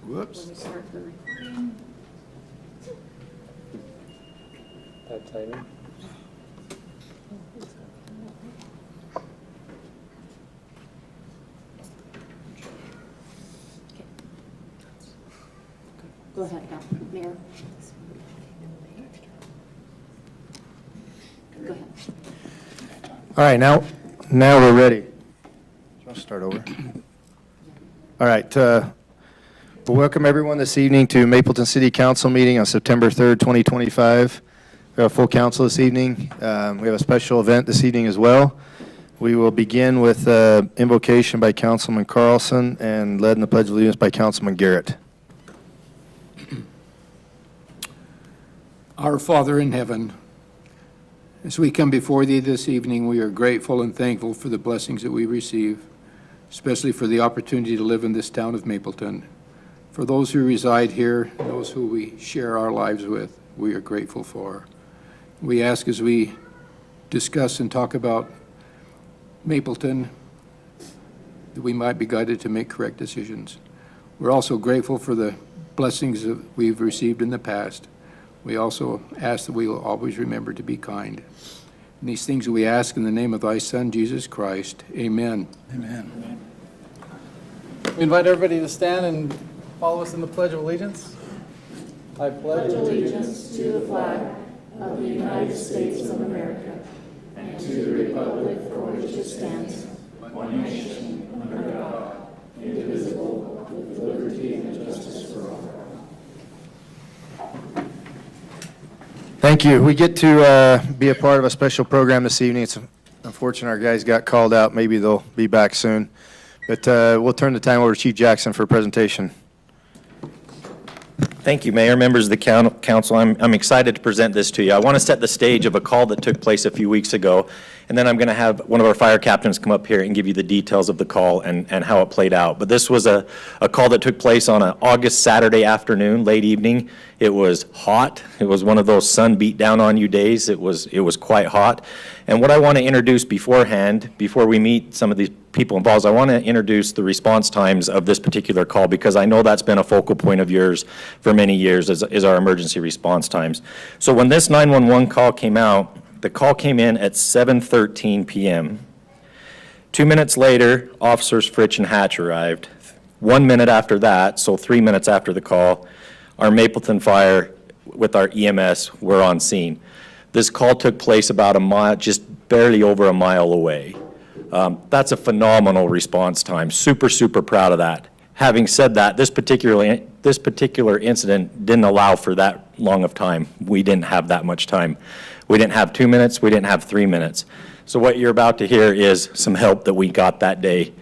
Whoops. When we start the recording. Bad timing. Go ahead, Mayor. Go ahead. All right, now we're ready. I'll start over. All right, well, welcome everyone this evening to Mapleton City Council meeting on September 3rd, 2025. We have a full council this evening. We have a special event this evening as well. We will begin with invocation by Councilman Carlson and led in the Pledge of Allegiance by Councilman Garrett. Our Father in heaven, as we come before thee this evening, we are grateful and thankful for the blessings that we receive, especially for the opportunity to live in this town of Mapleton. For those who reside here, those who we share our lives with, we are grateful for. We ask as we discuss and talk about Mapleton that we might be guided to make correct decisions. We're also grateful for the blessings that we've received in the past. We also ask that we will always remember to be kind. And these things we ask in the name of thy Son, Jesus Christ. Amen. Amen. We invite everybody to stand and follow us in the Pledge of Allegiance. I pledge allegiance to the flag of the United States of America and to the republic for which it stands, one nation, under God, indivisible, with liberty and justice for all. Thank you. We get to be a part of a special program this evening. It's unfortunate our guys got called out. Maybe they'll be back soon. But we'll turn the time over to Chief Jackson for a presentation. Thank you, Mayor, members of the council. I'm excited to present this to you. I want to set the stage of a call that took place a few weeks ago, and then I'm going to have one of our fire captains come up here and give you the details of the call and how it played out. But this was a call that took place on an August Saturday afternoon, late evening. It was hot. It was one of those sun beat down on you days. It was quite hot. And what I want to introduce beforehand, before we meet some of these people involved, I want to introduce the response times of this particular call, because I know that's been a focal point of yours for many years, is our emergency response times. So when this 911 call came out, the call came in at 7:13 p.m. 2 minutes later, Officers Fritch and Hatch arrived. 1 minute after that, so 3 minutes after the call, our Mapleton Fire with our EMS were on scene. This call took place about a mile, just barely over a mile away. That's a phenomenal response time. Super, super proud of that. Having said that, this particular incident didn't allow for that long of time. We didn't have that much time. We didn't have 2 minutes. We didn't have 3 minutes. So what you're about to hear is some help that we got that day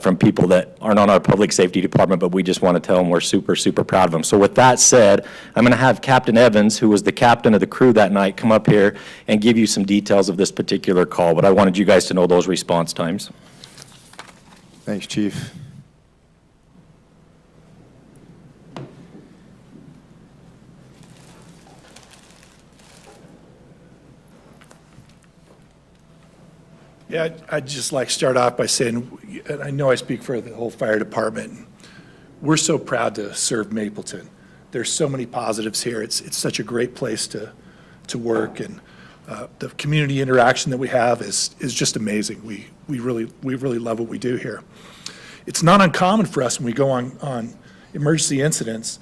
from people that aren't on our public safety department, but we just want to tell them we're super, super proud of them. So with that said, I'm going to have Captain Evans, who was the captain of the crew that night, come up here and give you some details of this particular call. But I wanted you guys to know those response times. Thanks, Chief. Yeah, I'd just like to start off by saying, and I know I speak for the whole fire department, we're so proud to serve Mapleton. There's so many positives here. It's such a great place to work, and the community interaction that we have is just amazing. We really love what we do here. It's not uncommon for us when we go on emergency incidents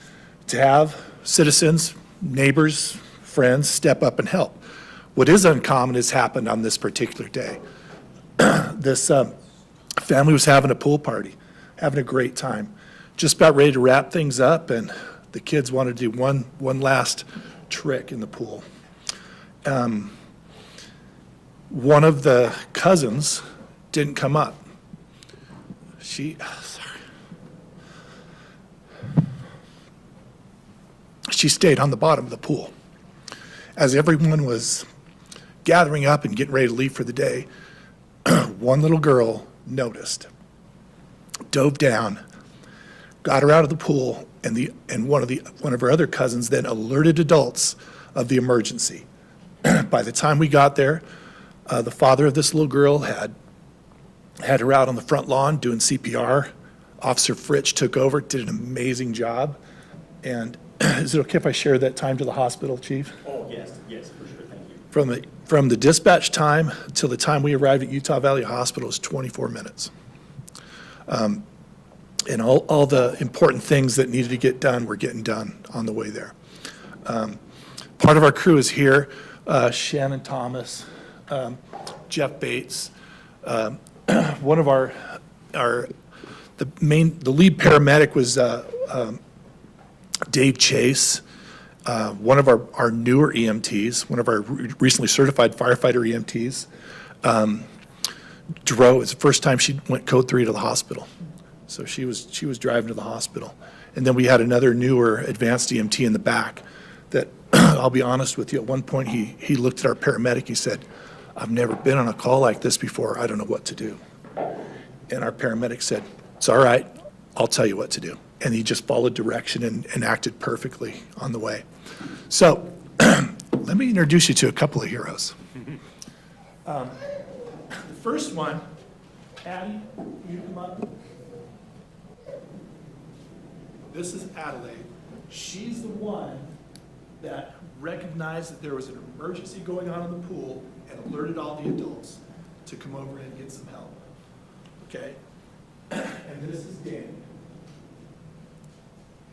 to have citizens, neighbors, friends step up and help. What is uncommon has happened on this particular day. This family was having a pool party, having a great time, just about ready to wrap things up, and the kids wanted to do one last trick in the pool. One of the cousins didn't come up. She stayed on the bottom of the pool. As everyone was gathering up and getting ready to leave for the day, one little girl noticed, dove down, got her out of the pool, and one of her other cousins then alerted adults of the emergency. By the time we got there, the father of this little girl had her out on the front lawn doing CPR. Officer Fritsch took over, did an amazing job. And is it okay if I share that time to the hospital, Chief? Oh, yes, for sure, thank you. From the dispatch time till the time we arrived at Utah Valley Hospital is 24 minutes. And all the important things that needed to get done were getting done on the way there. Part of our crew is here, Shannon Thomas, Jeff Bates. One of the lead paramedic was Dave Chase. One of our newer EMTs, one of our recently certified firefighter EMTs, drove. It's the first time she went code 3 to the hospital. So she was driving to the hospital. And then we had another newer advanced EMT in the back that, I'll be honest with you, at one point he looked at our paramedic, he said, "I've never been on a call like this before, I don't know what to do." And our paramedic said, "It's all right, I'll tell you what to do." And he just followed direction and acted perfectly on the way. So let me introduce you to a couple of heroes. The first one, Addie, you come up. This is Adelaide. She's the one that recognized that there was an emergency going on in the pool and alerted all the adults to come over and get some help. Okay? And this is Danny.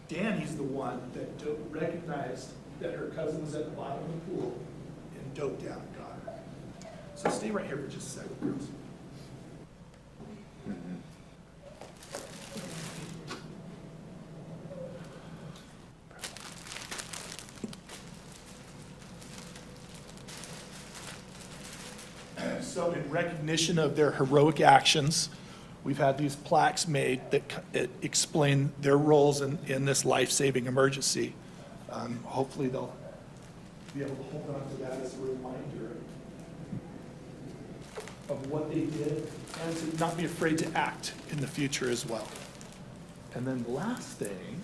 Danny's the one that recognized that her cousin was at the bottom of the pool and dove down and got her. So stay right here for just a second, girls. So in recognition of their heroic actions, we've had these plaques made that explain their roles in this life-saving emergency. Hopefully they'll be able to hold on to that as a reminder of what they did and to not be afraid to act in the future as well. And then the last thing,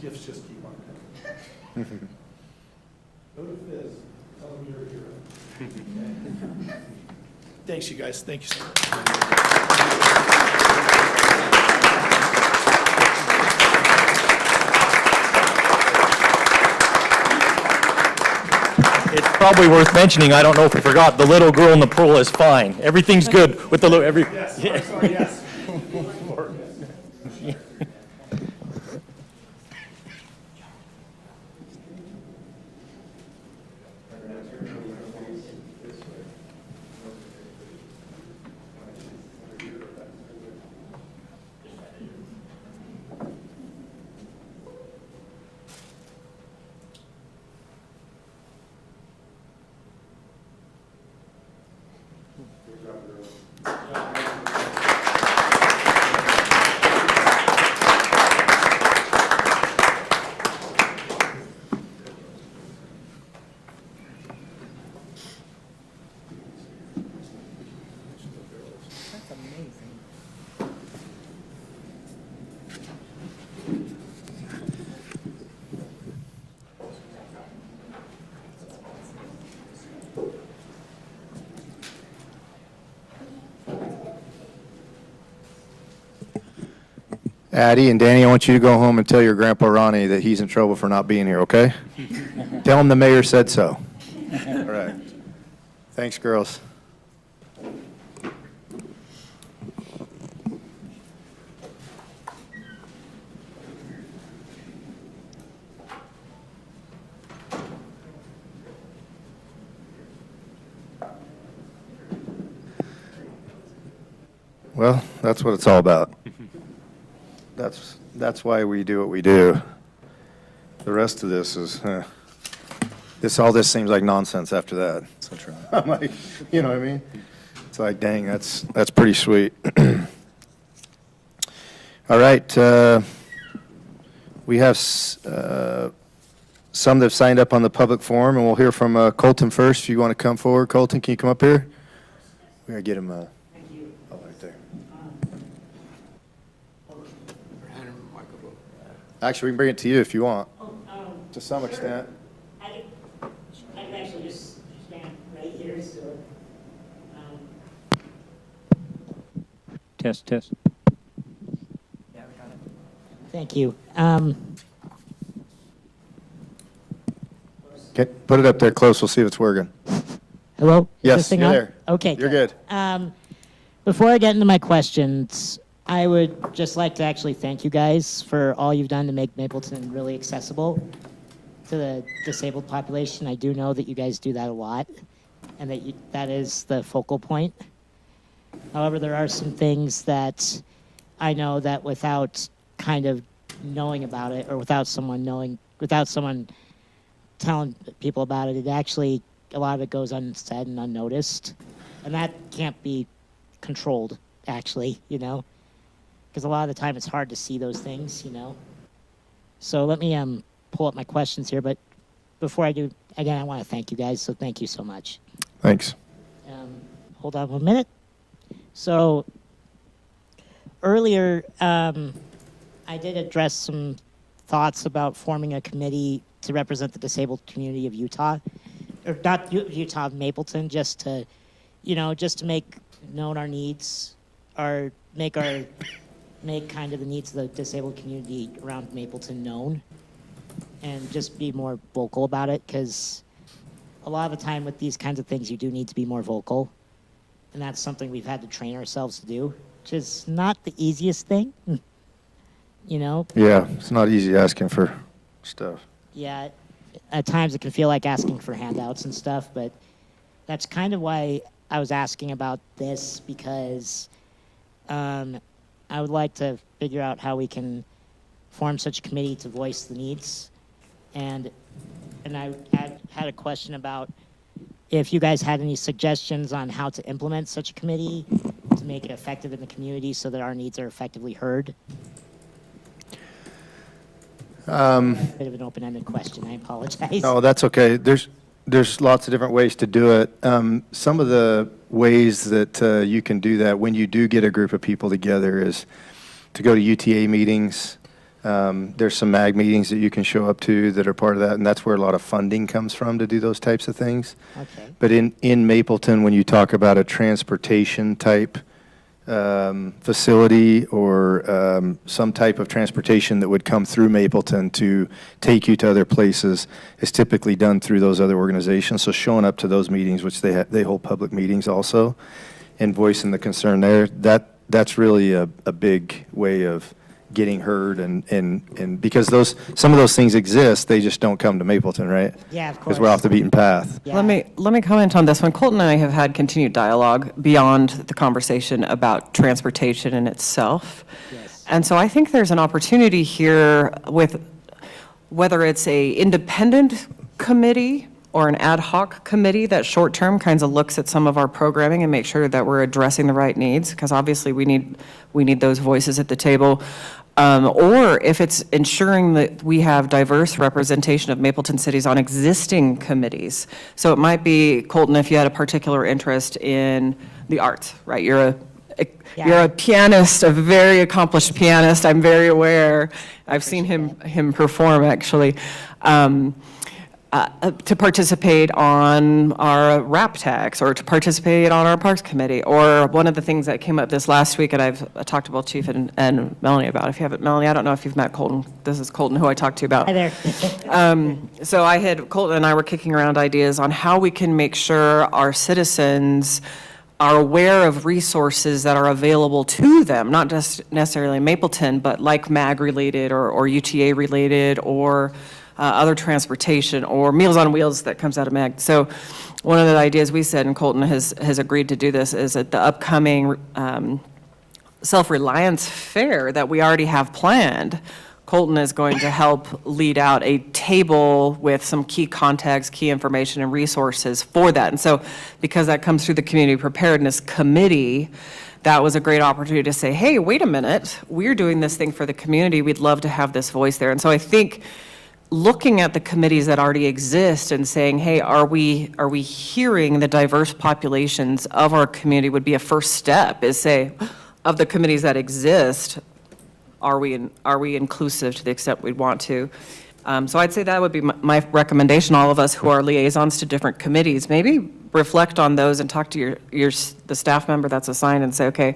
gifts just keep on coming. Go to Fizz, tell them you're a hero. Okay. Thanks, you guys. Thank you so much. It's probably worth mentioning, I don't know if you forgot, the little girl in the pool is fine. Everything's good with the little, Yes, sorry, yes. Addie and Danny, I want you to go home and tell your Grandpa Ronnie that he's in trouble for not being here, okay? Tell him the mayor said so. All right. Thanks, girls. Well, that's what it's all about. That's why we do what we do. The rest of this is, all this seems like nonsense after that. So true. I'm like, you know what I mean? It's like, dang, that's pretty sweet. All right, we have some that have signed up on the public forum, and we'll hear from Colton first. If you want to come forward, Colton, can you come up here? We gotta get him. Oh, right there. Actually, we can bring it to you if you want, to some extent. I can actually just stand right here, so. Test. Thank you. Okay, put it up there close, we'll see if it's working. Hello? Is Yes, this thing you're on? there. Okay. You're good. Before I get into my questions, I would just like to actually thank you guys for all you've done to make Mapleton really accessible to the disabled population. I do know that you guys do that a lot, and that that is the focal point. However, there are some things that I know that without kind of knowing about it, or without someone telling people about it, it actually, a lot of it goes unsaid and unnoticed. And that can't be controlled, actually, you know? Because a lot of the time it's hard to see those things, you know? So let me pull up my questions here, but before I do, again, I want to thank you guys, so thank you so much. Thanks. Hold on 1 minute. So earlier, I did address some thoughts about forming a committee to represent the disabled community of Utah, or not Utah, Mapleton, just to, you know, just to make known our needs, or make kind of the needs of the disabled community around Mapleton known, and just be more vocal about it, because a lot of the time with these kinds of things, you do need to be more vocal, and that's something we've had to train ourselves to do, which is not the easiest thing, you know? Yeah, it's not easy asking for stuff. Yeah, at times it can feel like asking for handouts and stuff, but that's kind of why I was asking about this, because I would like to figure out how we can form such a committee to voice the needs. And I had a question about if you guys had any suggestions on how to implement such a committee to make it effective in the community so that our needs are effectively heard. Bit of an open-ended question, I apologize. No, that's okay. There's lots of different ways to do it. Some of the ways that you can do that when you do get a group of people together is to go to UTA meetings. There's some MAG meetings that you can show up to that are part of that, and that's where a lot of funding comes from to do those types of things. Okay. But in Mapleton, when you talk about a transportation type facility or some type of transportation that would come through Mapleton to take you to other places is typically done through those other organizations. So showing up to those meetings, which they hold public meetings also, and voicing the concern there, that's really a big way of getting heard, and because some of those things exist, they just don't come to Mapleton, right? Yeah, of course. Because we're off the beaten path. Yeah. Let me comment on this one. Colton and I have had continued dialogue beyond the conversation about transportation in itself. Yes. And so I think there's an opportunity here with whether it's a independent committee or an ad hoc committee that short-term kinds of looks at some of our programming and make sure that we're addressing the right needs, because obviously we need those voices at the table. Or if it's ensuring that we have diverse representation of Mapleton cities on existing committees. So it might be, Colton, if you had a particular interest in the arts, right? You're a pianist, a very accomplished pianist. I'm very aware. I've seen him perform, actually. To participate on our rap tax, or to participate on our parks committee, or one of the things that came up this last week, and I've talked to both Chief and Melanie about. If you haven't, Melanie, I don't know if you've met Colton. This is Colton, who I talked to about. Hi there. So Colton and I were kicking around ideas on how we can make sure our citizens are aware of resources that are available to them, not just necessarily Mapleton, but like MAG-related or UTA-related, or other transportation, or Meals on Wheels that comes out of MAG. So one of the ideas we said, and Colton has agreed to do this, is at the upcoming Self-Reliance Fair that we already have planned, Colton is going to help lead out a table with some key context, key information, and resources for that. And so because that comes through the Community Preparedness Committee, that was a great opportunity to say, hey, wait a minute, we're doing this thing for the community. We'd love to have this voice there. And so I think looking at the committees that already exist and saying, hey, are we hearing the diverse populations of our community would be a first step, is say, of the committees that exist, are we inclusive to the extent we'd want to? So I'd say that would be my recommendation. All of us who are liaisons to different committees, maybe reflect on those and talk to the staff member that's assigned and say, okay,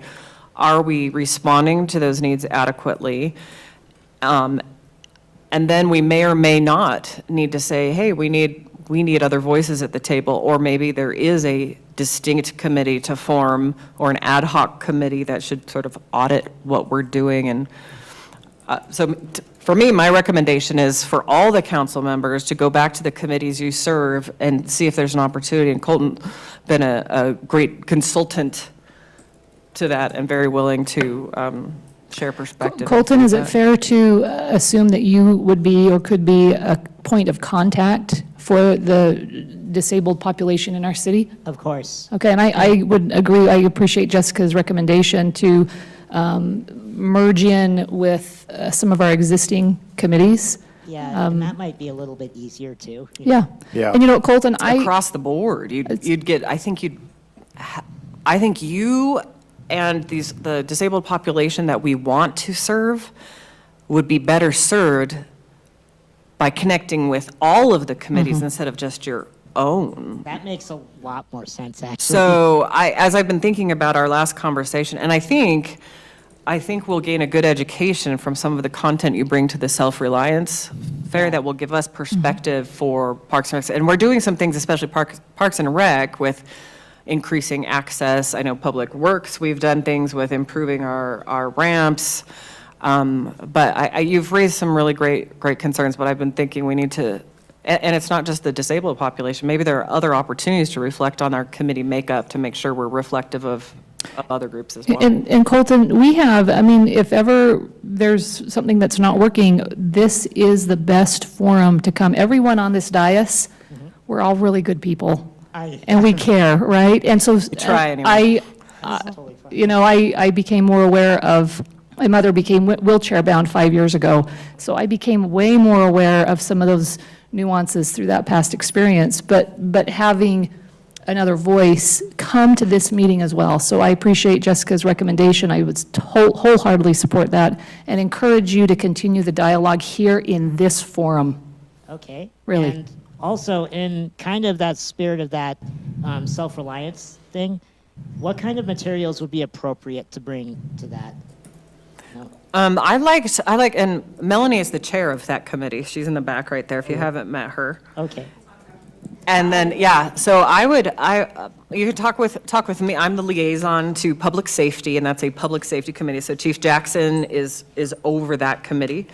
are we responding to those needs adequately? And then we may or may not need to say, hey, we need other voices at the table, or maybe there is a distinct committee to form, or an ad hoc committee that should sort of audit what we're doing. And for me, my recommendation is for all the council members to go back to the committees you serve and see if there's an opportunity. And Colton been a great consultant to that and very willing to share perspective. Colton, is it That. fair to assume that you would be or could be a point of contact for the disabled population in our city? Of course. Okay, and I would agree, I appreciate Jessica's recommendation to merge in with some of our existing committees. Yeah, and that might be a little bit easier too. Yeah. Yeah. And you know, Colton, Across the board, you'd get, I think you and the disabled population that we want to serve would be better served by connecting with all of the committees instead of just your own. That makes a lot more sense, actually. So as I've been thinking about our last conversation, and I think we'll gain a good education from some of the content you bring to the self-reliance fair that will give us perspective for Parks and Rec. And we're doing some things, especially Parks and Rec, with increasing access. I know Public Works, we've done things with improving our ramps. But you've raised some really great concerns, but I've been thinking we need to, and it's not just the disabled population, maybe there are other opportunities to reflect on our committee makeup to make sure we're reflective of other groups as well. and Colton, we have, I mean, if ever there's something that's not working, this is the best forum to come. Everyone on this dais, we're all really good people. And we care, right? And so try anyway. I became more aware of, my mother became wheelchair bound 5 years ago. So I became way more aware of some of those nuances through that past experience, but having another voice come to this meeting as well. So I appreciate Jessica's recommendation. I would wholeheartedly support that and encourage you to continue the dialogue here in this forum. Okay. Really. And also, in kind of that spirit of that self-reliance thing, what kind of materials would be appropriate to bring to that? No. I like, and Melanie is the chair of that committee. She's in the back right there, if you haven't met her. Okay. And then, so you could talk with me. I'm the liaison to public safety, and that's a public safety committee. So Chief Jackson is over that committee.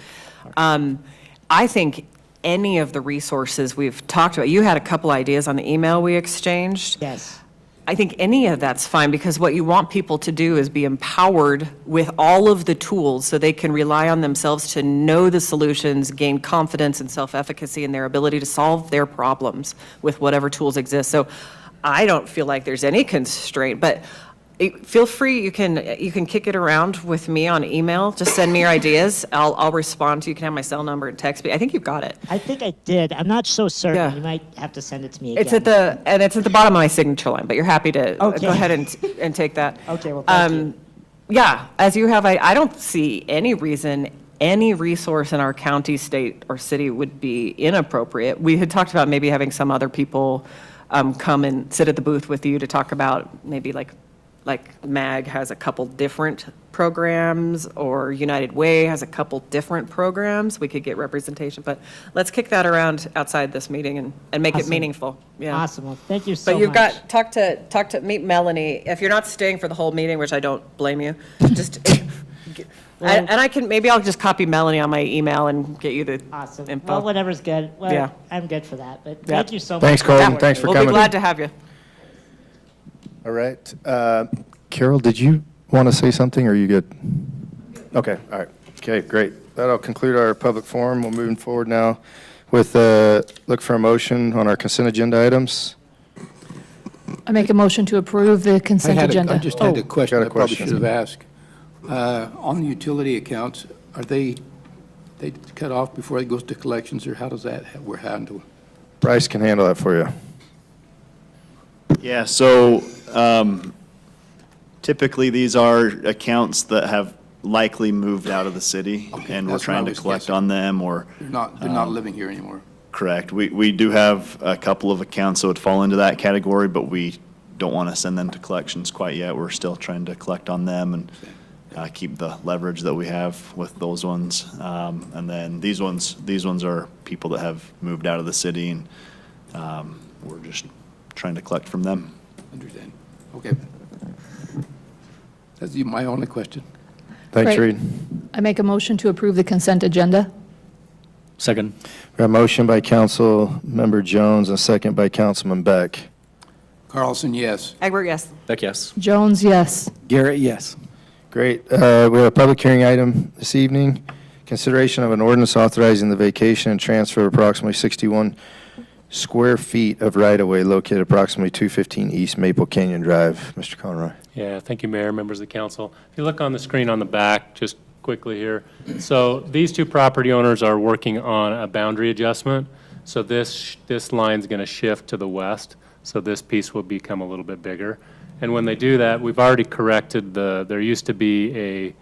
I think any of the resources we've talked about, you had a couple ideas on the email we exchanged. Yes. I think any of that's fine, because what you want people to do is be empowered with all of the tools so they can rely on themselves to know the solutions, gain confidence and self-efficacy in their ability to solve their problems with whatever tools exist. So I don't feel like there's any constraint, but feel free, you can kick it around with me on email. Just send me your ideas. I'll respond to you. You can have my cell number and text me. I think you've got it. I think I did. I'm not so certain. Yeah. You might have to send it to me again. It's at the bottom of my signature line, but you're happy to Okay. go ahead and take that. Okay, well, thank you. Yeah, as you have, I don't see any reason any resource in our county, state, or city would be inappropriate. We had talked about maybe having some other people come and sit at the booth with you to talk about maybe like MAG has a couple different programs, or United Way has a couple different programs. We could get representation, but let's kick that around outside this meeting and make it Awesome. meaningful. Yeah. Awesome. Well, thank you so But you've much. got, meet Melanie. If you're not staying for the whole meeting, which I don't blame you, just, and I'll just copy Melanie on my email and get you the Awesome. info. Well, whatever's good. Well, Yeah. I'm good for that, but Yeah. thank you so much. Thanks, for Colton. that. Thanks for We'll coming. be glad to have you. All right. Carol, did you want to say something, or are you good? Okay, all right. Okay, great. That'll conclude our public forum. We're moving forward now with, look for a motion on our consent agenda items. I make a motion to approve the consent agenda. I just had a question got a I probably question. should have asked. On the utility accounts, are they cut off before it goes to collections, or how does that we're handled? Bryce can handle that for you. Yeah, so typically these are accounts that have likely moved out of the city, Okay, and we're that's what I trying to was collect guessing. on them, or, They're not living here anymore. correct. We do have a couple of accounts that would fall into that category, but we don't want to send them to collections quite yet. We're still trying to collect on them, and keep the leverage that we have with those ones. And then these ones are people that have moved out of the city, and we're just trying to collect from them. Understand. Okay. That's my only question. Thanks, Great. Reed. I make a motion to approve the consent agenda. Second. We have a motion by Councilmember Jones, and a second by Councilman Beck. Carlson, yes. Egbert, yes. Beck, yes. Jones, yes. Garrett, yes. Great. We have a public hearing item this evening. Consideration of an ordinance authorizing the vacation and transfer of approximately 61 square feet of right-of-way located approximately 215 East Maple Canyon Drive. Mr. Conroy. Yeah, thank you, Mayor, members of the council. If you look on the screen on the back, just quickly here. So these two property owners are working on a boundary adjustment. So this line's going to shift to the west. So this piece will become a little bit bigger. And when they do that, we've already corrected there used to be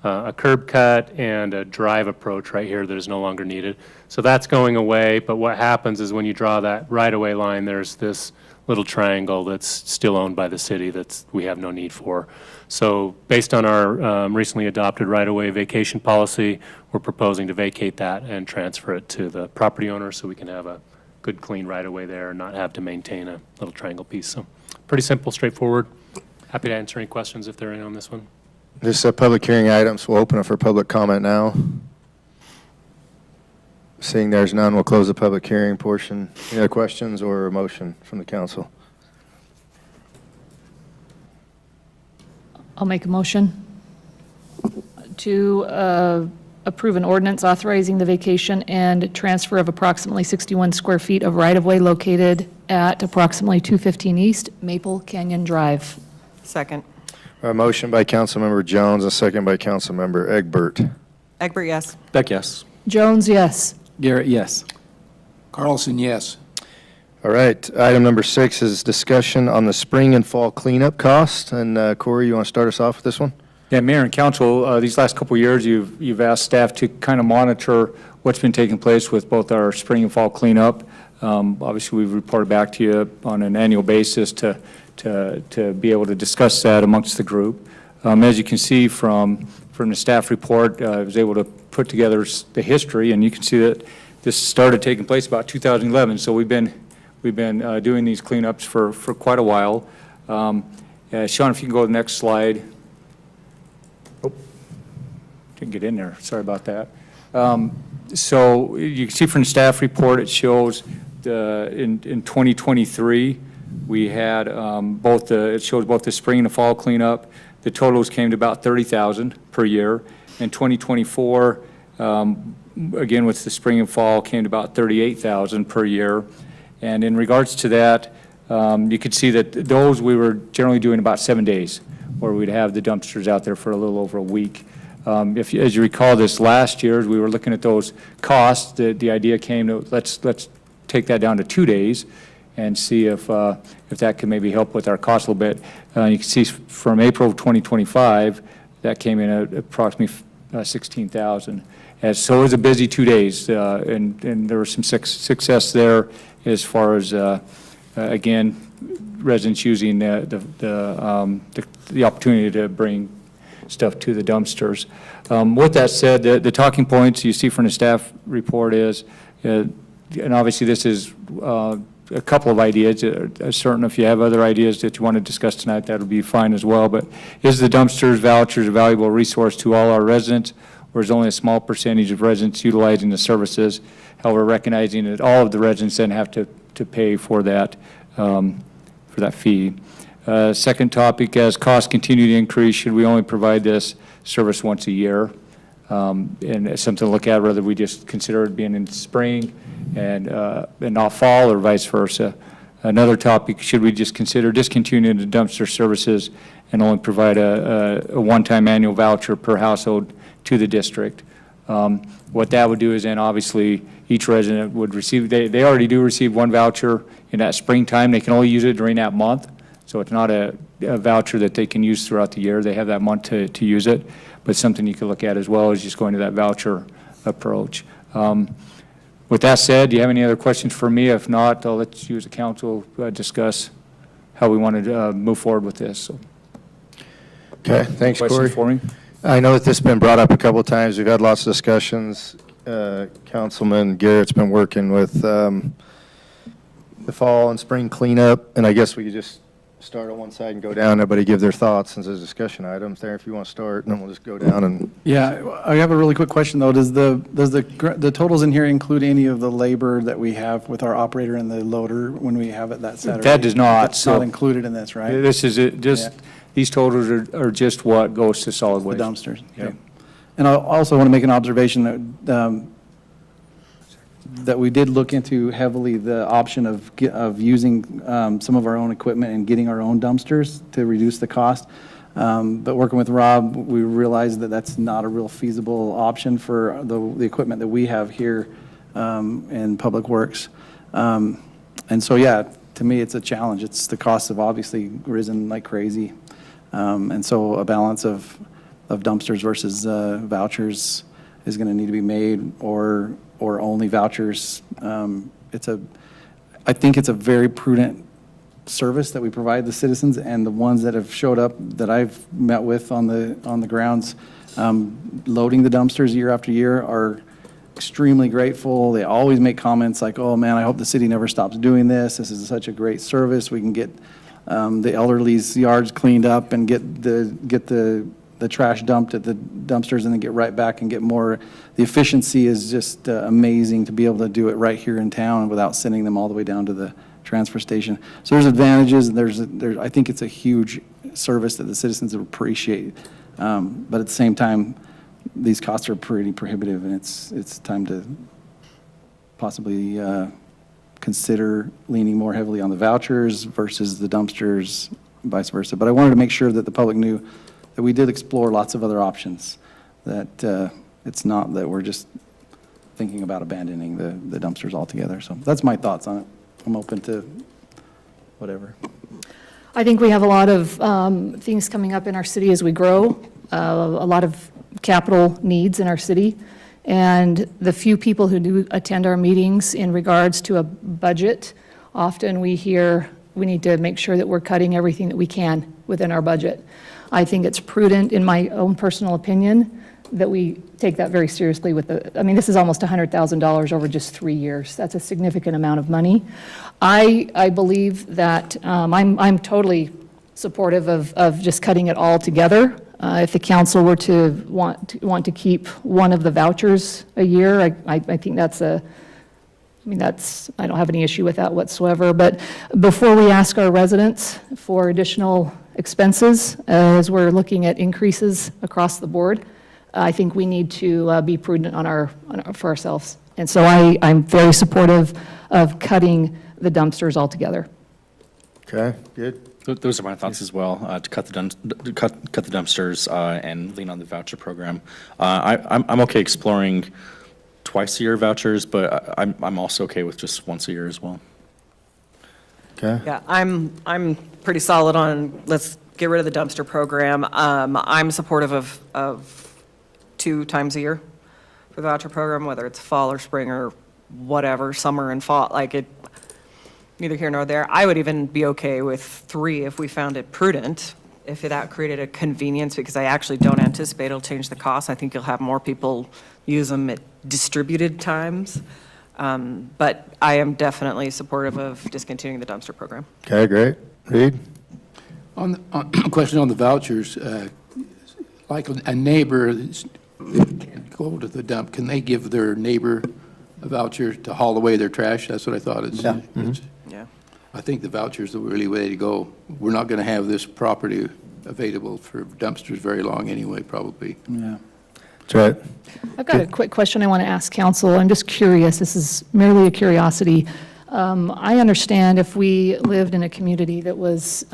a curb cut and a drive approach right here that is no longer needed. So that's going away, but what happens is when you draw that right-of-way line, there's this little triangle that's still owned by the city that we have no need for. So based on our recently adopted right-of-way vacation policy, we're proposing to vacate that and transfer it to the property owner so we can have a good, clean right-of-way there and not have to maintain a little triangle piece. So pretty simple, straightforward. Happy to answer any questions if there are any on this one. This is a public hearing item, so we'll open it for public comment now. Seeing there's none, we'll close the public hearing portion. Any other questions or a motion from the council? I'll make a motion to approve an ordinance authorizing the vacation and transfer of approximately 61 square feet of right-of-way located at approximately 215 East Maple Canyon Drive. Second. A motion by Councilmember Jones, a second by Councilmember Egbert. Egbert, yes. Beck, yes. Jones, yes. Garrett, yes. Carlson, yes. All right, item number 6 is discussion on the spring and fall cleanup cost. And Corey, you want to start us off with this one? Yeah, Mayor and Council, these last couple of years, you've asked staff to kind of monitor what's been taking place with both our spring and fall cleanup. Obviously, we've reported back to you on an annual basis to be able to discuss that amongst the group. As you can see from the staff report, I was able to put together the history, and you can see that this started taking place about 2011. So we've been doing these cleanups for quite a while. Sean, if you can go to the next slide. Oh, didn't get in there. Sorry about that. So you can see from the staff report, it shows in 2023 we had it shows both the spring and the fall cleanup. The totals came to about $30,000 per year. In 2024, again with the spring and fall, came to about $38,000 per year. And in regards to that, you could see that those we were generally doing about 7 days, where we'd have the dumpsters out there for a little over a week. As you recall, this last year, as we were looking at those costs, the idea came to let's take that down to 2 days and see if that could maybe help with our cost a little bit. You can see from April of 2025, that came in at approximately $16,000. So it was a busy 2 days, and there was some success there as far as, again, residents using the opportunity to bring stuff to the dumpsters. With that said, the talking points you see from the staff report is, and obviously this is a couple of ideas. Certain if you have other ideas that you want to discuss tonight, that would be fine as well. But is the dumpsters vouchers a valuable resource to all our residents, or is only a small percentage of residents utilizing the services? However, recognizing that all of the residents then have to pay for that fee. Second topic, as costs continue to increase, should we only provide this service once a year? And it's something to look at, whether we just consider it being in spring and not fall, or vice versa. Another topic, should we just consider discontinuing the dumpster services and only provide a one-time annual voucher per household to the district? What that would do is then obviously each resident would receive, they already do receive one voucher in that springtime. They can only use it during that month. So it's not a voucher that they can use throughout the year. They have that month to use it. But something you could look at as well is just going to that voucher approach. With that said, do you have any other questions for me? If not, I'll let you as a council discuss how we want to move forward with this. So, Okay, thanks, Corey. questions for me? I know that this has been brought up a couple of times. We've had lots of discussions. Councilman Garrett's been working with the fall and spring cleanup, and I guess we could just start on one side and go down. Everybody give their thoughts since there's discussion items there if you want to start, and then we'll just go down and. Yeah, I have a really quick question, though. Does the totals in here include any of the labor that we have with our operator and the loader when we have it that Saturday? That does not, That's so- not included in this, right? This is just, Yeah. these totals are just what goes to solid The waste. dumpsters. Yeah. Okay. And I also want to make an observation that we did look into heavily the option of using some of our own equipment and getting our own dumpsters to reduce the cost. But working with Rob, we realized that that's not a real feasible option for the equipment that we have here in Public Works. And so, yeah, to me, it's a challenge. It's the costs have obviously risen like crazy. And so a balance of dumpsters versus vouchers is going to need to be made, or only vouchers. I think it's a very prudent service that we provide the citizens, and the ones that have showed up that I've met with on the grounds, loading the dumpsters year after year, are extremely grateful. They always make comments like, "Oh man, I hope the city never stops doing this. This is such a great service. We can get the elderly's yards cleaned up and get the trash dumped at the dumpsters and then get right back and get more." The efficiency is just amazing to be able to do it right here in town without sending them all the way down to the transfer station. So there's advantages. I think it's a huge service that the citizens appreciate. But at the same time, these costs are pretty prohibitive, and it's time to possibly consider leaning more heavily on the vouchers versus the dumpsters, vice versa. But I wanted to make sure that the public knew that we did explore lots of other options, that it's not that we're just thinking about abandoning the dumpsters altogether. So that's my thoughts on it. I'm open to whatever. I think we have a lot of things coming up in our city as we grow, a lot of capital needs in our city, and the few people who do attend our meetings in regards to a budget, often we hear we need to make sure that we're cutting everything that we can within our budget. I think it's prudent, in my own personal opinion, that we take that very seriously this is almost $100,000 over just 3 years. That's a significant amount of money. I believe that I'm totally supportive of just cutting it all together. If the council were to want to keep one of the vouchers a year, I think I don't have any issue with that whatsoever. But before we ask our residents for additional expenses, as we're looking at increases across the board, I think we need to be prudent for ourselves. And so I'm very supportive of cutting the dumpsters altogether. Okay, good. Those are my thoughts as well, to cut the dumpsters and lean on the voucher program. I'm okay exploring twice-a-year vouchers, but I'm also okay with just once a year as well. Okay. Yeah, I'm pretty solid on, let's get rid of the dumpster program. I'm supportive of 2 times a year for the voucher program, whether it's fall or spring or whatever, summer and fall, neither here nor there. I would even be okay with 3 if we found it prudent, if that created a convenience, because I actually don't anticipate it'll change the cost. I think you'll have more people use them at distributed times. But I am definitely supportive of discontinuing the dumpster program. Okay, great. Reed? On question on the vouchers, like a neighbor can't go to the dump, can they give their neighbor a voucher to haul away their trash? That's what I thought. Yeah. I think the vouchers are really way to go. We're not going to have this property available for dumpsters very long anyway, probably. Yeah. That's right. I've got a quick question I want to ask council. I'm just curious. This is merely a curiosity. I understand if we lived in a community that was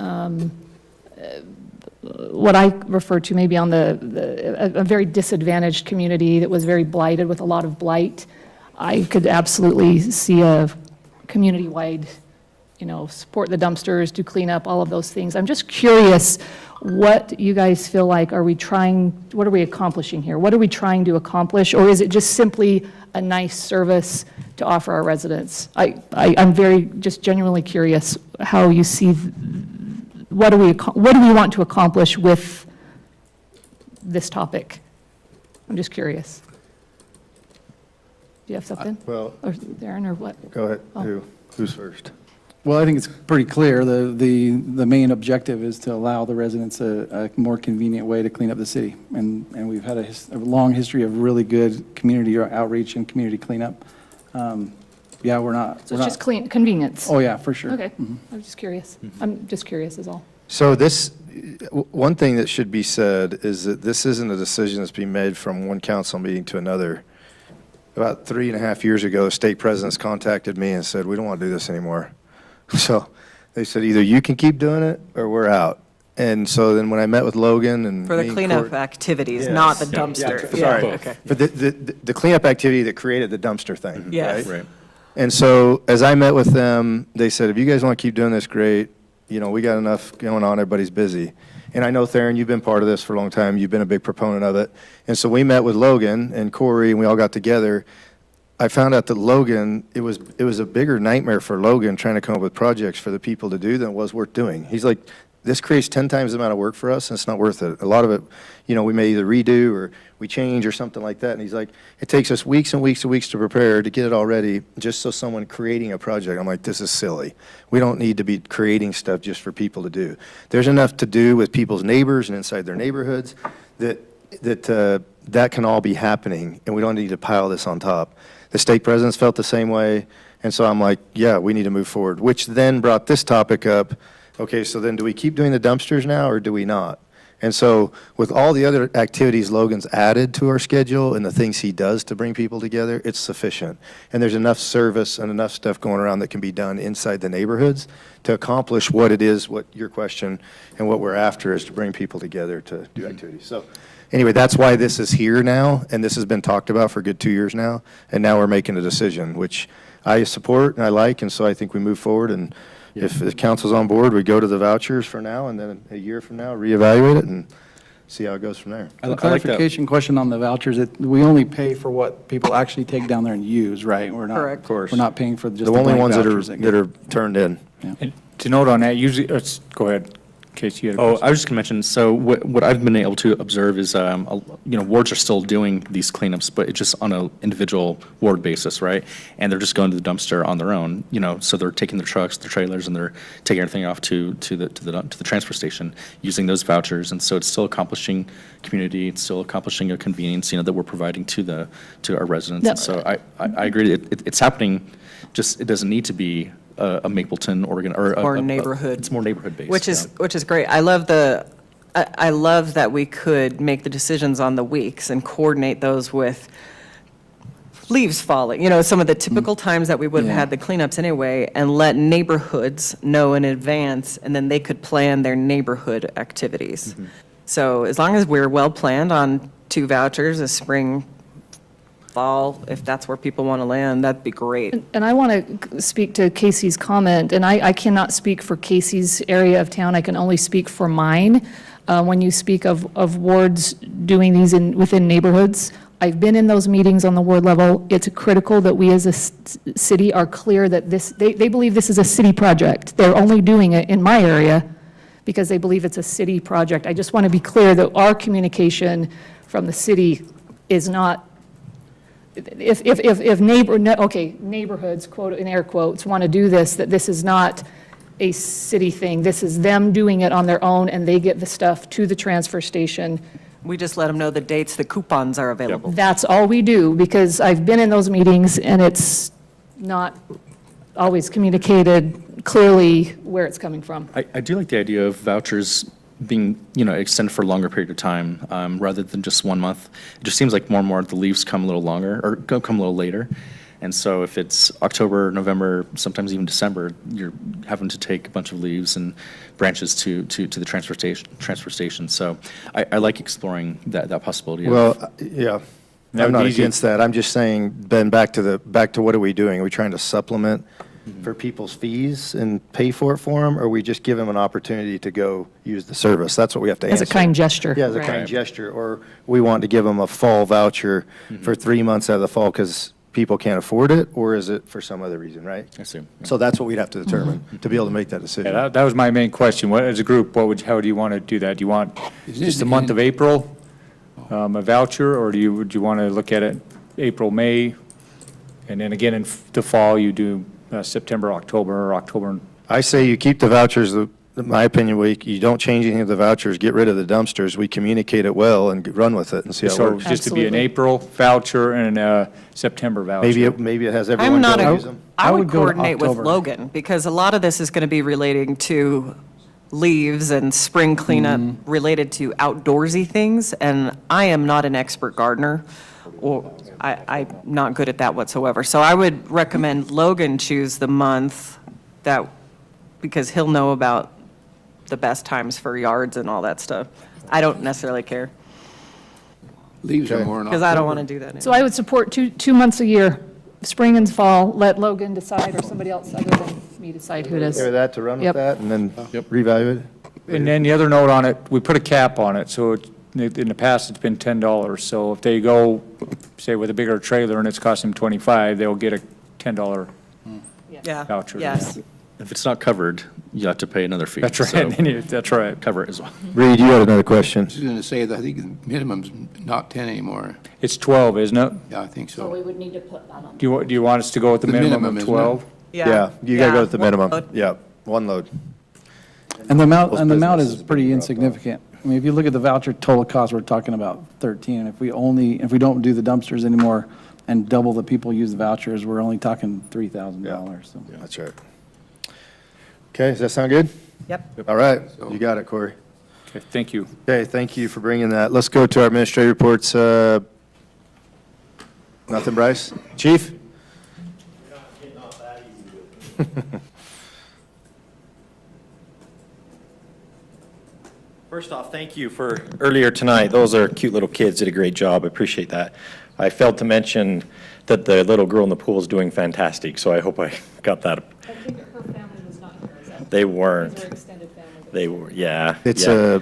what I refer to maybe on a very disadvantaged community that was very blighted with a lot of blight, I could absolutely see a community-wide, support the dumpsters, do cleanup, all of those things. I'm just curious what you guys feel like, what are we accomplishing here? What are we trying to accomplish? Or is it just simply a nice service to offer our residents? I'm very just genuinely curious how you see, what do we want to accomplish with this topic? I'm just curious. Do you have something? Well, Or Darren, or what? go ahead. Oh. Who's first? Well, I think it's pretty clear. The main objective is to allow the residents a more convenient way to clean up the city. And we've had a long history of really good community outreach and community cleanup. Yeah, we're not. So it's just convenience? Oh, yeah, for sure. Okay, I was just curious. I'm just curious is all. So this, one thing that should be said is that this isn't a decision that's being made from one council meeting to another. About 3.5 years ago, the state presidents contacted me and said, we don't want to do this anymore. So they said, either you can keep doing it or we're out. And so then when I met with Logan and For the me and cleanup Court- activities, Yes. not the Yeah, dumpster. sorry. Okay. But the cleanup activity that created the dumpster thing, Yes. right? Right. And so as I met with them, they said, if you guys want to keep doing this, great. You know, we got enough going on, everybody's busy. And I know, Theron, you've been part of this for a long time. You've been a big proponent of it. And so we met with Logan and Corey, and we all got together. I found out that Logan, it was a bigger nightmare for Logan trying to come up with projects for the people to do than it was worth doing. He's like, this creates 10 times the amount of work for us, and it's not worth it. A lot of it, you know, we may either redo or we change or something like that. And he's like, it takes us weeks and weeks and weeks to prepare to get it all ready just so someone creating a project. I'm like, this is silly. We don't need to be creating stuff just for people to do. There's enough to do with people's neighbors and inside their neighborhoods that can all be happening, and we don't need to pile this on top. The state presidents felt the same way, and so I'm like, yeah, we need to move forward, which then brought this topic up. Okay, so then do we keep doing the dumpsters now, or do we not? And so with all the other activities Logan's added to our schedule and the things he does to bring people together, it's sufficient. And there's enough service and enough stuff going around that can be done inside the neighborhoods to accomplish what it is, what your question and what we're after is to bring people together to do activities. So anyway, that's why this is here now, and this has been talked about for a good 2 years now, and now we're making a decision, which I support and I like, and so I think we move forward, and if the council's on board, we go to the vouchers for now, and then a year from now, reevaluate it and see how it goes from there. I like that. Clarification question on the vouchers, we only pay for what people actually take down there and use, right? We're not. Correct. Of course. We're not paying for just The the only blank ones vouchers that are turned in. And to note on that, usually, go ahead, Casey, you had a Oh, question. I was just going to mention, so what I've been able to observe is, wards are still doing these cleanups, but it's just on an individual ward basis, right? And they're just going to the dumpster on their own, so they're taking their trucks, their trailers, and they're taking everything off to the transfer station using those vouchers. And so it's still accomplishing community, it's still accomplishing a convenience, that we're providing to our residents. No. And so I agree, it's happening, just it doesn't need to be a Mapleton, Oregon, Or neighborhood. It's more neighborhood-based. Which is great. I love that we could make the decisions on the weeks and coordinate those with leaves falling, some of the typical times that we would have had the cleanups anyway, and let neighborhoods know in advance, and then they could plan their neighborhood activities. So as long as we're well-planned on 2 vouchers, a spring, fall, if that's where people want to land, that'd be great. And I want to speak to Casey's comment, and I cannot speak for Casey's area of town, I can only speak for mine. When you speak of wards doing these within neighborhoods, I've been in those meetings on the ward level. It's critical that we as a city are clear that they believe this is a city project. They're only doing it in my area because they believe it's a city project. I just want to be clear that our communication from the city is not, if neighborhoods, quote, in air quotes, want to do this, that this is not a city thing. This is them doing it on their own, and they get the stuff to the transfer station. We just let them know the dates the coupons are available. That's all we do, because I've been in those meetings, and it's not always communicated clearly where it's coming from. I do like the idea of vouchers being, extended for a longer period of time, rather than just 1 month. It just seems like more and more the leaves come a little longer, or come a little later. And so if it's October, November, sometimes even December, you're having to take a bunch of leaves and branches to the transfer station. So I like exploring that possibility. Well, yeah, I'm not against that. I'm just saying, Ben, back to what are we doing? Are we trying to supplement for people's fees and pay for it for them, or we just give them an opportunity to go use the service? That's what we have to answer. As a kind gesture. Yeah, as a kind gesture. Or we want to give them a fall voucher for 3 months out of the fall because people can't afford it, or is it for some other reason, right? I see. So that's what we'd have to determine to be able to make that decision. Yeah, that was my main question. As a group, how do you want to do that? Do you want just the month of April? a voucher, or would you want to look at it April, May? And then again, in the fall, you do September, October, or October. I say you keep the vouchers, in my opinion, you don't change anything of the vouchers, get rid of the dumpsters, we communicate it well and run with it and see how it So works. just to be an Absolutely. April voucher and a September voucher. Maybe it has I'm everyone not, go use them. I I would would go to coordinate with October. Logan, because a lot of this is going to be relating to leaves and spring cleanup related to outdoorsy things, and I am not an expert gardener, or I'm not good at that whatsoever. So I would recommend Logan choose the month that, because he'll know about the best times for yards and all that stuff. I don't necessarily care, Leaves are Okay. more in because I don't October. want to do that. So I would support 2 months a year, spring and fall, let Logan decide, or somebody else other than me decide who it is. Okay with that, to run with Yep. that and then reevaluate it? And then the other note on it, we put a cap on it, so in the past, it's been $10. So if they go, say, with a bigger trailer and it's costing them 25, they'll get a $10 Yeah, voucher. yes. If it's not covered, you have to pay another fee. That's right, So and then that's right. cover it as well. Reed, you had another question. I was going to say that I think the minimum's not 10 anymore. It's 12, isn't it? Yeah, I think So so. we would need to put that on. Do you want us to go with the The minimum minimum, of isn't it? 12? Yeah, you gotta go with the one minimum. load. Yeah, one load. And the amount, Most and the amount is businesses pretty do drop off. insignificant. I mean, if you look at the voucher total cost, we're talking about 13. If we don't do the dumpsters anymore and double the people use the vouchers, we're only talking $3,000, so. That's right. Okay, does that sound good? Yep. All right, you got it, Corey. Okay, thank you. Okay, thank you for bringing that. Let's go to our administrative reports. Nothing, Bryce? Chief? First off, thank you for earlier tonight. Those are cute little kids, did a great job. I appreciate that. I failed to mention that the little girl in the pool is doing fantastic, so I hope I got that. I think her family was not here, is that? They weren't. These are extended family. They were, yeah. It's yeah.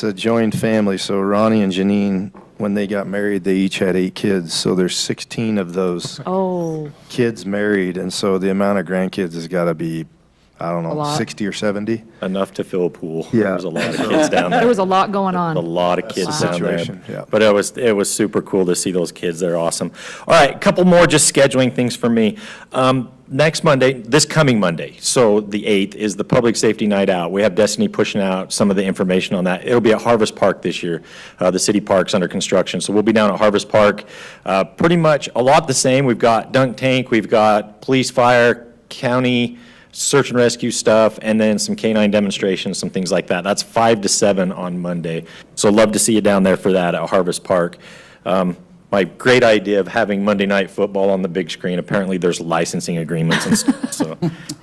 a joined family, so Ronnie and Janine, when they got married, they each had 8 kids, so there's 16 of those Oh, kids married, and so the amount of grandkids has got to be, I don't A know, lot. 60 or 70? Enough to fill a pool. Yeah. There was a lot of kids down there. there was a lot going A on. lot of kids the down there. situation, yeah. But it was super cool to see those kids. They're awesome. All right, a couple more just scheduling things for me. Next Monday, this coming Monday, so the 8th, is the Public Safety Night Out. We have Destiny pushing out some of the information on that. It'll be at Harvest Park this year. The city park's under construction, so we'll be down at Harvest Park. Pretty much a lot the same. We've got dunk tank, we've got police, fire, county, search and rescue stuff, and then some canine demonstrations, some things like that. That's 5 to 7 on Monday. So love to see you down there for that at Harvest Park. My great idea of having Monday Night Football on the big screen, apparently there's licensing agreements and stuff, so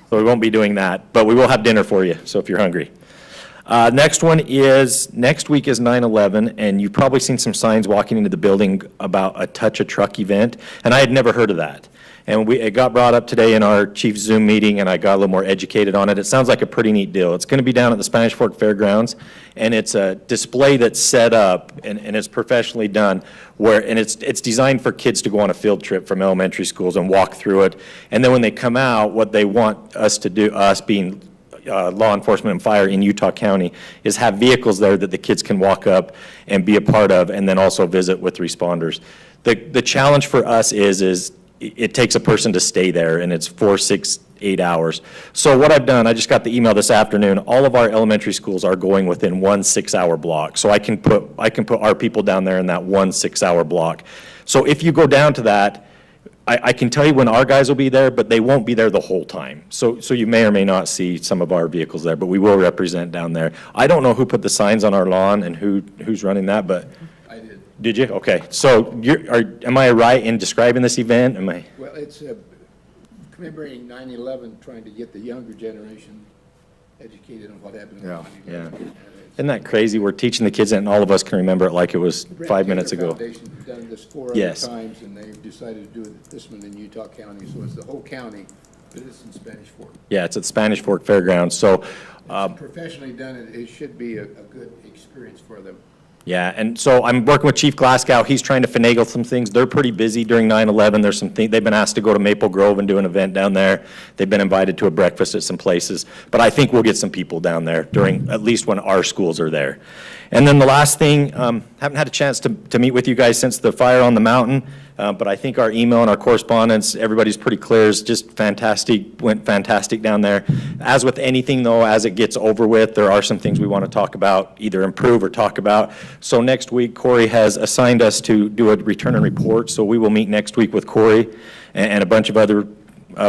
we won't be doing that. But we will have dinner for you, so if you're hungry. Next week is 9/11, and you've probably seen some signs walking into the building about a Touch a Truck event, and I had never heard of that. And it got brought up today in our chief Zoom meeting, and I got a little more educated on it. It sounds like a pretty neat deal. It's going to be down at the Spanish Fork Fairgrounds, and it's a display that's set up, and it's professionally done, and it's designed for kids to go on a field trip from elementary schools and walk through it. And then when they come out, what they want us to do, us being law enforcement and fire in Utah County, is have vehicles there that the kids can walk up and be a part of, and then also visit with responders. The challenge for us is it takes a person to stay there, and it's 4, 6, 8 hours. So what I've done, I just got the email this afternoon, all of our elementary schools are going within 1 6-hour block. So I can put our people down there in that 1 6-hour block. So if you go down to that, I can tell you when our guys will be there, but they won't be there the whole time. So you may or may not see some of our vehicles there, but we will represent down there. I don't know who put the signs on our lawn and who's running that, but. I did. Did you? Okay. So am I right in describing this event? Am I? Well, it's commemorating 9/11, trying to get the younger generation educated on what happened on 9/11. Yeah. Isn't that crazy? We're teaching the kids that, and all of us can remember it like it was 5 minutes ago. The Foundation's done this 4 Yes. other times, and they've decided to do this one in Utah County, so it's the whole county, but it's in Spanish Fork. Yeah, it's at Spanish Fork Fairgrounds. So, Professionally done, it should be a good experience for them. Yeah, and so I'm working with Chief Glasgow. He's trying to finagle some things. They're pretty busy during 9/11. There's some things, they've been asked to go to Maple Grove and do an event down there. They've been invited to a breakfast at some places. But I think we'll get some people down there during, at least when our schools are there. And then the last thing, haven't had a chance to meet with you guys since the fire on the mountain, but I think our email and our correspondence, everybody's pretty clear, is just fantastic, went fantastic down there. As with anything though, as it gets over with, there are some things we want to talk about, either improve or talk about. So next week, Corey has assigned us to do a return and report, so we will meet next week with Corey and a bunch of other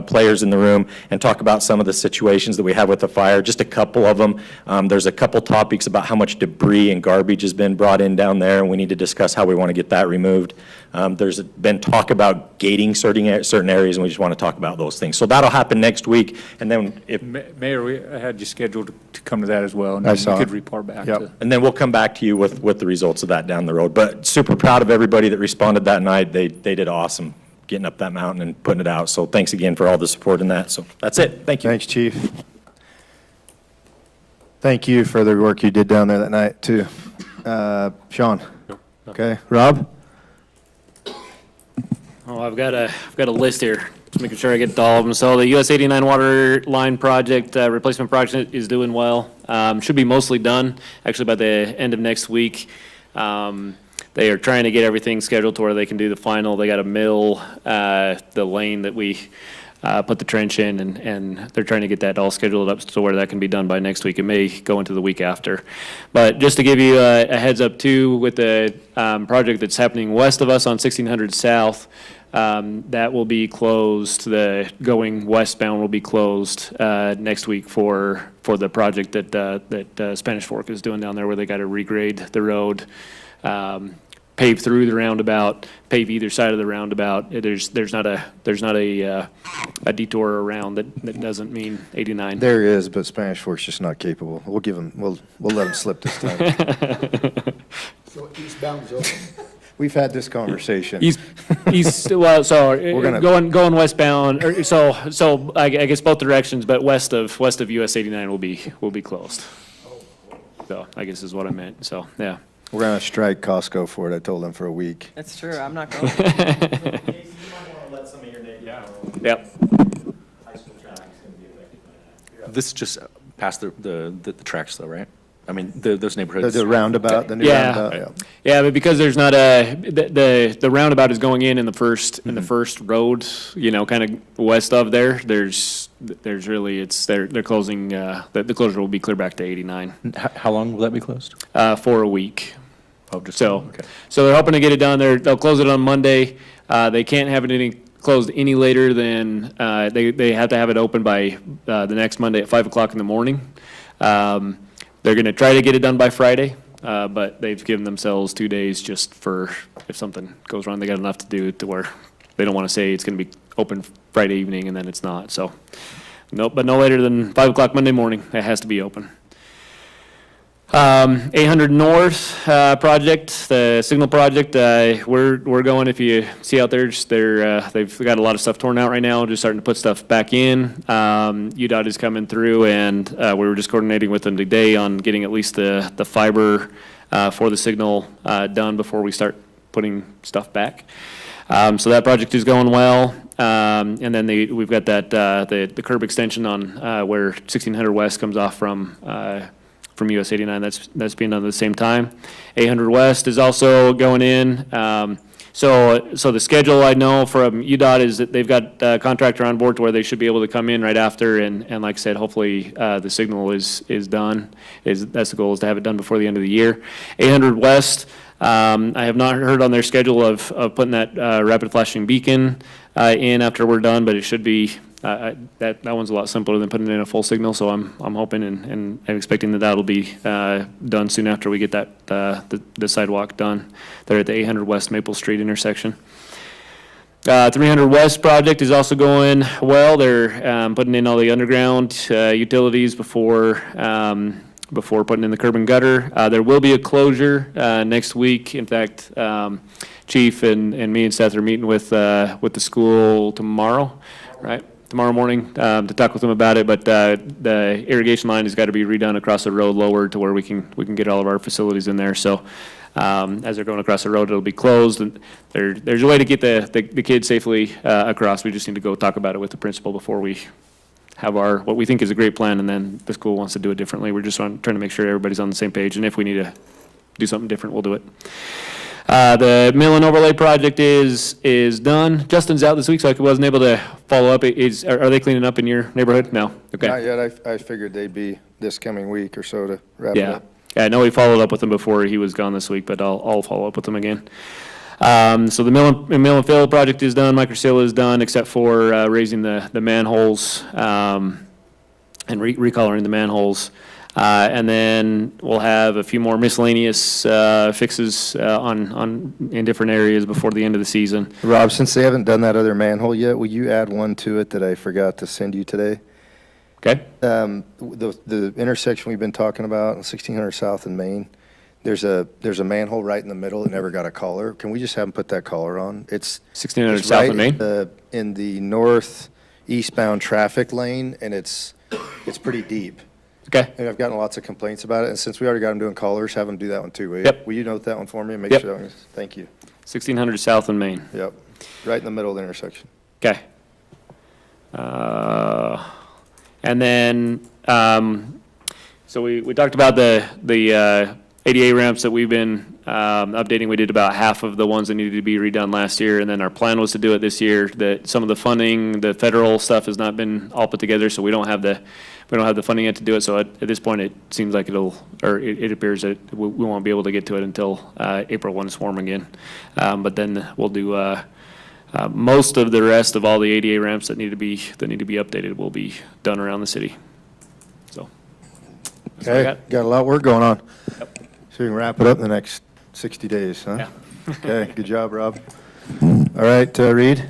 players in the room and talk about some of the situations that we have with the fire, just a couple of them. There's a couple topics about how much debris and garbage has been brought in down there, and we need to discuss how we want to get that removed. There's been talk about gating certain areas, and we just want to talk about those things. So that'll happen next week, and then if... Mayor, I had you scheduled to come to that as well. And I saw you could it. report back Yep. to... And then we'll come back to you with the results of that down the road. But super proud of everybody that responded that night. They did awesome getting up that mountain and putting it out. So thanks again for all the support in that. So that's it. Thank you. Thanks, Chief. Thank you for the work you did down there that night, too. Sean? Okay. Rob? Oh, I've got a list here, just making sure I get to all of them. So the US 89 water line project, replacement project is doing well. Should be mostly done, actually by the end of next week. They are trying to get everything scheduled to where they can do the final. They got to mill the lane that we put the trench in, and they're trying to get that all scheduled up to where that can be done by next week. It may go into the week after. But just to give you a heads up too, with the project that's happening west of us on 1600 South, that will be closed. The going westbound will be closed next week for the project that Spanish Fork is doing down there, where they got to regrade the road, pave through the roundabout, pave either side of the roundabout. There's not a detour around that doesn't mean 89. There is, but Spanish Fork's just not capable. We'll give them, we'll let them slip this time. So eastbound is open. We've had this conversation. Well, so gonna- going westbound, so I guess both directions, but west of US 89 will be closed. So I guess is what I meant. So yeah. We're going to strike Costco for it. I told them for a week. That's true, I'm not going. Yep. This just past the tracks though, right? I mean, those neighborhoods. The roundabout, the new Yeah. roundabout, Yeah, but because there's not the roundabout is going in the first road, kind of west of there. There's really they're closing. The closure will be clear back to 89 How long will that be closed? for a week. Oh, just, So okay. so they're hoping to get it done. They'll close it on Monday. They can't have it closed any later than they have to have it open by the next Monday at 5 o'clock in the morning. They're going to try to get it done by Friday, but they've given themselves 2 days just for if something goes wrong. They got enough to do to where they don't want to say it's going to be open Friday evening and then it's not. So, nope, but no later than 5 o'clock Monday morning. It has to be open. 800 North project, the signal project. We're going. If you see out there, they've got a lot of stuff torn out right now. Just starting to put stuff back in. UDOT is coming through, and we were just coordinating with them today on getting at least the fiber for the signal done before we start putting stuff back. So that project is going well. And then we've got that the curb extension on where 1600 West comes off from US 89, that's being done at the same time. 800 West is also going in. So the schedule I know from UDOT is that they've got a contractor on board to where they should be able to come in right after, and like I said, hopefully the signal is done. That's the goal, is to have it done before the end of the year. 800 West, I have not heard on their schedule of putting that rapid flashing beacon in after we're done, but it should be. That one's a lot simpler than putting in a full signal, so I'm hoping and I'm expecting that'll be done soon after we get that the sidewalk done there at the 800 West Maple Street intersection. 300 West project is also going well. They're putting in all the underground utilities before putting in the curb and gutter. There will be a closure next week. In fact, Chief and me and Seth are meeting with the school tomorrow, right? Tomorrow morning to talk with them about it, but the irrigation line has got to be redone across the road lower to where we can get all of our facilities in there. So As they're going across the road, it'll be closed, and there's a way to get the kids safely across. We just need to go talk about it with the principal before we have what we think is a great plan, and then the school wants to do it differently. We're just trying to make sure everybody's on the same page, and if we need to do something different, we'll do it. The mill and overlay project is done. Justin's out this week, so I wasn't able to follow up. Are they cleaning up in your neighborhood? No? Okay. Not yet. I figured they'd be this coming week or so to wrap it Yeah. up. Yeah, I know we followed up with him before he was gone this week, but I'll follow up with him again. So the mill and fill project is done, microseal is done, except for raising the manholes and recoloring the manholes. And then we'll have a few more miscellaneous fixes in different areas before the end of the season. Rob, since they haven't done that other manhole yet, will you add one to it that I forgot to send you today? Okay. The intersection we've been talking about, 1600 South in Maine, there's a manhole right in the middle that never got a collar. Can we just have them put that collar on? It's 1600 it's South right in Maine? in the northeastbound traffic lane, and it's pretty deep. Okay. And I've gotten lots of complaints about it, and since we already got them doing collars, have them do that one too, will you? Yep. Will you note that one for me and make Yep. sure that one is, thank you. 1600 South in Maine. Yep, right in the middle of the intersection. Okay. And then, so we talked about the ADA ramps that we've been updating. We did about half of the ones that needed to be redone last year, and then our plan was to do it this year. That some of the funding, the federal stuff has not been all put together, so we don't have the funding yet to do it. So at this point, it seems like it appears that we won't be able to get to it until April when it's warm again. But then we'll do most of the rest of all the ADA ramps that need to be updated will be done around the city. So. that's what I Okay, got a lot of work going on. So we can wrap it up in the next 60 days, huh? Yeah. Okay, good job, Rob. All right, Reed?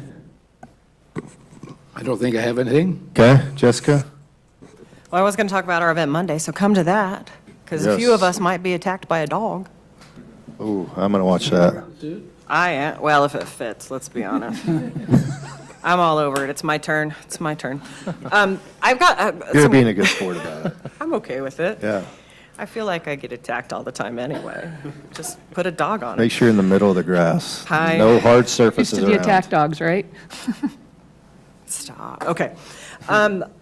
I don't think I have anything. Okay, Jessica? Well, I was going to talk about our event Monday, so come to that, because a few of Yes. us might be attacked by a dog. Ooh, I'm going to watch that. I am, well, if it fits, let's be honest. I'm all over it. It's my turn. It's my turn. I've got. You're being a good sport about it. I'm okay with it. Yeah. I feel like I get attacked all the time anyway. Just put a dog on Make it. sure you're in the middle of the grass. Hi. No hard Used surfaces to be around. attack dogs, right? Stop. Okay.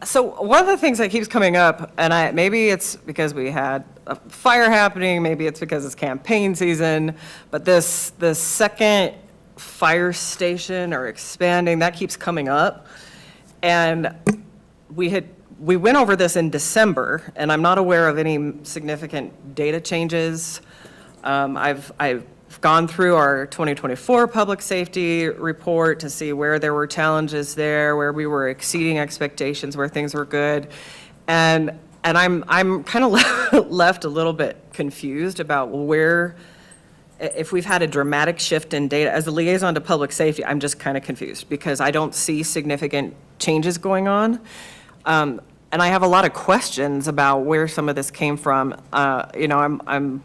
So one of the things that keeps coming up, and maybe it's because we had a fire happening, maybe it's because it's campaign season, but the second fire station or expanding, that keeps coming up. And we went over this in December, and I'm not aware of any significant data changes. I've gone through our 2024 public safety report to see where there were challenges there, where we were exceeding expectations, where things were good. And I'm kind of left a little bit confused about where, if we've had a dramatic shift in data. As a liaison to public safety, I'm just kind of confused because I don't see significant changes going on. And I have a lot of questions about where some of this came from. I'm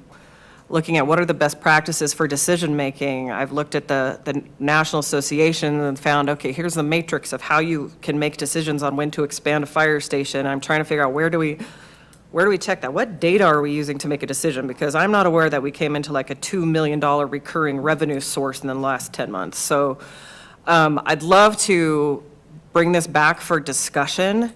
looking at what are the best practices for decision-making. I've looked at the National Association and found, okay, here's the matrix of how you can make decisions on when to expand a fire station. I'm trying to figure out where do we check that? What data are we using to make a decision? Because I'm not aware that we came into like a $2 million recurring revenue source in the last 10 months. So I'd love to bring this back for discussion.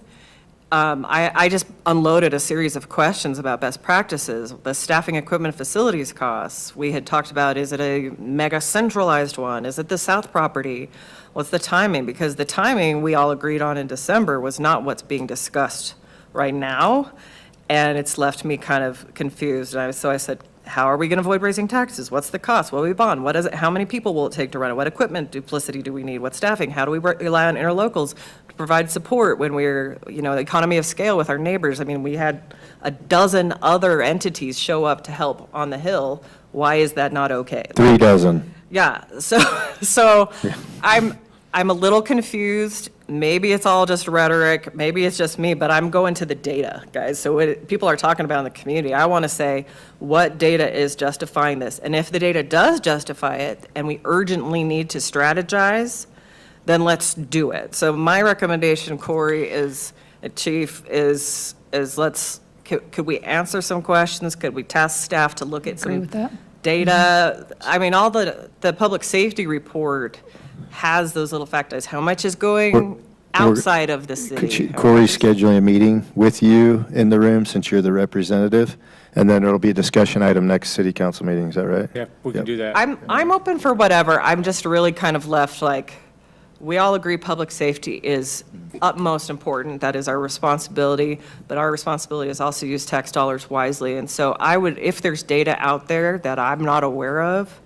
I just unloaded a series of questions about best practices, the staffing, equipment, facilities costs. We had talked about, is it a mega centralized one? Is it the south property? What's the timing? Because the timing we all agreed on in December was not what's being discussed right now. And it's left me kind of confused. So I said, how are we going to avoid raising taxes? What's the cost? What will we bond? What is it? How many people will it take to run it? What equipment duplicity do we need? What staffing? How do we rely on interlocals to provide support when we're, the economy of scale with our neighbors? I mean, we had a dozen other entities show up to help on the Hill. Why is that not okay? 3 dozen. Yeah, so I'm a little confused. Maybe it's all just rhetoric, maybe it's just me, but I'm going to the data, guys. So what people are talking about in the community, I want to say what data is justifying this. And if the data does justify it and we urgently need to strategize, then let's do it. So my recommendation, Corey, Chief, is could we answer some questions? Could we task staff to look at Agree with that. data. I mean, all the public safety report has those little factors. How much is going outside of the city? Corey's scheduling a meeting with you in the room since you're the representative, and then it'll be a discussion item next city council meeting, is that right? Yeah, we can Yep. do that. I'm open for whatever. I'm just really kind of left like, we all agree public safety is utmost important. That is our responsibility, but our responsibility is also use tax dollars wisely. And so I would, if there's data out there that I'm not aware of,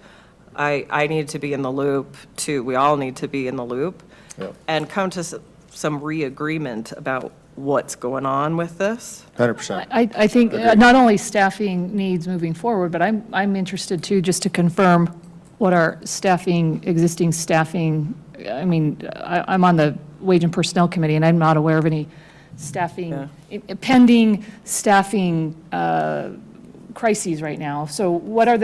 I need to be in the loop too. We all need to be in the loop Yep. and come to some re-agreement about what's going on with this. 100%. I think not only staffing needs moving forward, but I'm interested too, just to confirm what our existing staffing, I mean, I'm on the Wage and Personnel Committee, and I'm not aware of any staffing, pending staffing crises right now. So what are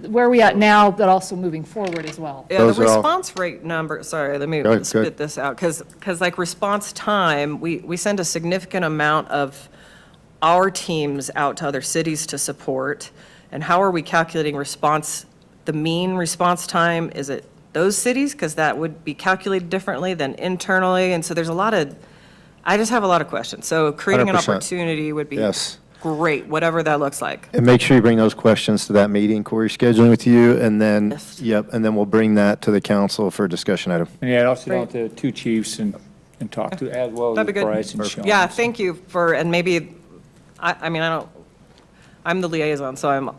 where are we at now, but also moving forward as well? Yeah, the Those are all- response rate number, sorry, let me Go ahead. spit this out, because like response time, we send a significant amount of our teams out to other cities to support, and how are we calculating response, the mean response time? Is it those cities? Because that would be calculated differently than internally, and so there's a lot of, I just have a lot of questions. So creating an 100%. opportunity would be Yes. great, whatever that looks like. And make sure you bring those questions to that meeting Corey's scheduling with you, and then, Yes. yep, and then we'll bring that to the council for a discussion item. And yeah, I'll sit down with the two chiefs and talk to, as well as That'd be good. Bryce and Sean. Yeah, thank you for, and maybe, I mean, I'm the liaison, so I'm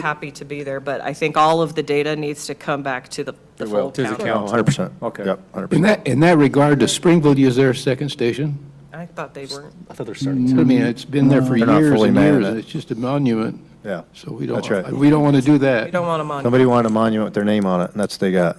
happy to be there, but I think all of the data needs to come back to the full To the council. council. 100%. Okay. Yep, 100%. In that regard, does Springville use their second station? I thought they weren't. I thought they're starting to. I mean, it's been there for They're not years fully and manning years, it. and it's just a monument, Yeah, so we That's don't, right. we don't want to do We that. don't want them on. somebody wanted a monument with their name on it, and that's what they got.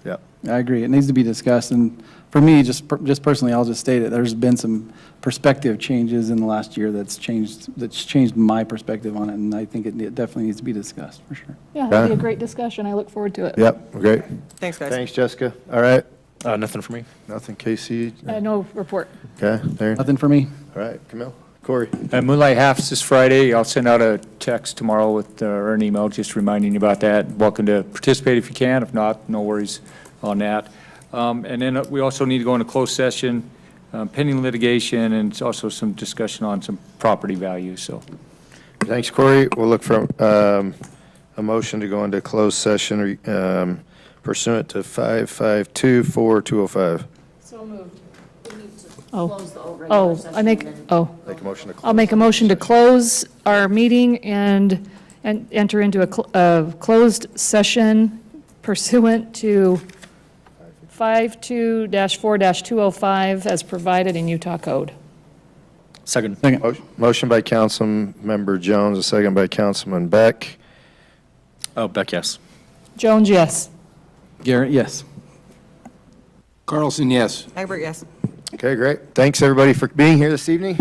Yep. I agree. It needs to be discussed. And for me, just personally, I'll just state it. There's been some perspective changes in the last year that's changed my perspective on it. And I think it definitely needs to be discussed, for sure. Yeah, that'd be a Okay. great discussion. I look forward to it. Yep, great. Thanks, guys. Thanks, Jessica. All right, Nothing for me. nothing, Casey. No report. Okay, there. Nothing for me. All right, Camille. Corey. Moonlight Half's this Friday. I'll send out a text tomorrow with, or an email just reminding you about that. Welcome to participate if you can. If not, no worries on that. And then we also need to go into closed session pending litigation, and it's also some discussion on some property values, so. Thanks, Corey. We'll look for a motion to go into closed session pursuant to 5524205. So moved. Oh. Close the regular Oh, session I make, and then- oh, Make a motion to close. I'll make a motion to close our meeting and enter into a closed session pursuant to 52-4-205 as provided in Utah Code. Second. Motion by Councilmember Jones, a second by Councilman Beck. Oh, Beck, yes. Jones, yes. Garrett, yes. Carlson, yes. Egbert, yes. Okay, great. Thanks, everybody, for being here this evening.